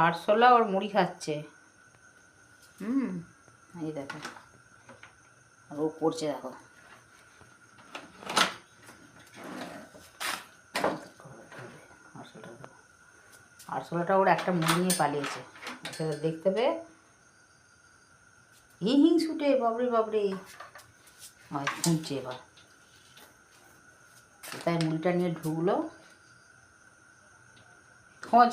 আরশোলা ওর মুড়ি খাচ্ছে। এই দেখো, আর ও করছে দেখো। আরশোলাটা ওর একটা মুড়ি নিয়ে পালিয়েছে, সেটা দেখতে পেয়ে ছুটে বাবরে বাবরে হয় খুঁজছে। এবার তাই মুড়িটা নিয়ে ঢুকলো, খোঁজ।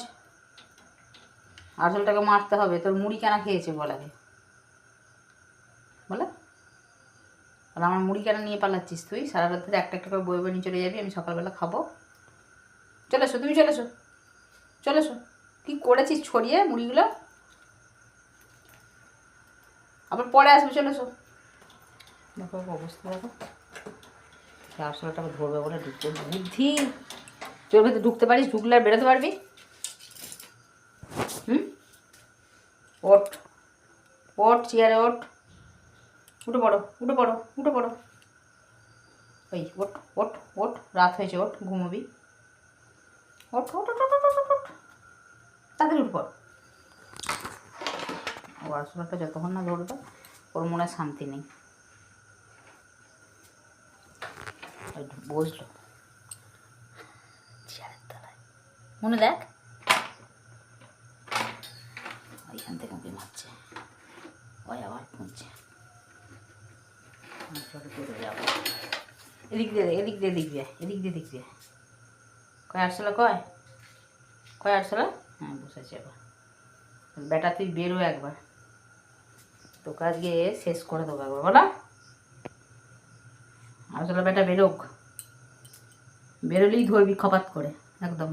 আরশোলাটাকে মারতে হবে। তোর মুড়ি কেন খেয়েছে বলাকে, বলে আর আমার মুড়ি কেন নিয়ে পালাচ্ছিস তুই? সারা রাত ধরে একটা একটা করে বয়ে বয়ে নিয়ে চলে যাবি, আমি সকালবেলা খাবো। চলে এসো, তুমি চলে এসো, চলে এসো। কী করেছিস ছড়িয়ে মুড়িগুলো, আবার পরে আসবে, চলে এসো। দেখো অবস্থা, দেখো আরশোলাটাকে ধরবে বলে ঢুকতে বুদ্ধি। তোর ভেতরে ঢুকতে পারিস, ঢুকলে আর বেরোতে পারবি? ওঠ ওঠ, চেয়ারে ওঠ, উঠে পড়ো, উঠে পড়ো, উঠে পড়ো। ওই ওঠ ওঠ ওঠ, রাত হয়েছে, ওঠ, ঘুমোবি। ওঠ ওঠ ওঠ ওঠ ওঠ ওঠ, তাড়াতাড়ি উঠে পড়। ও আরশোলাটা যতক্ষণ না ধরবে ওর মনে শান্তি নেই। বসলো চেয়ারের তলায়, মনে দেখ ওইখান থেকে ওকে মারছে, ওই আবার খুঁজছে। এদিক দিয়ে এদিক দিয়ে দেখবি, এদিক দিয়ে দেখবি। কয় আরশোলা, কয় কয় আরশোলা, হ্যাঁ বসেছে। এবার বেটা তুই বেরো একবার, তোকে আজকে শেষ করে দেবো একবার, বলো আরশোলা বেটা বেরোক, বেরোলেই ধরবি খপাত করে একদম।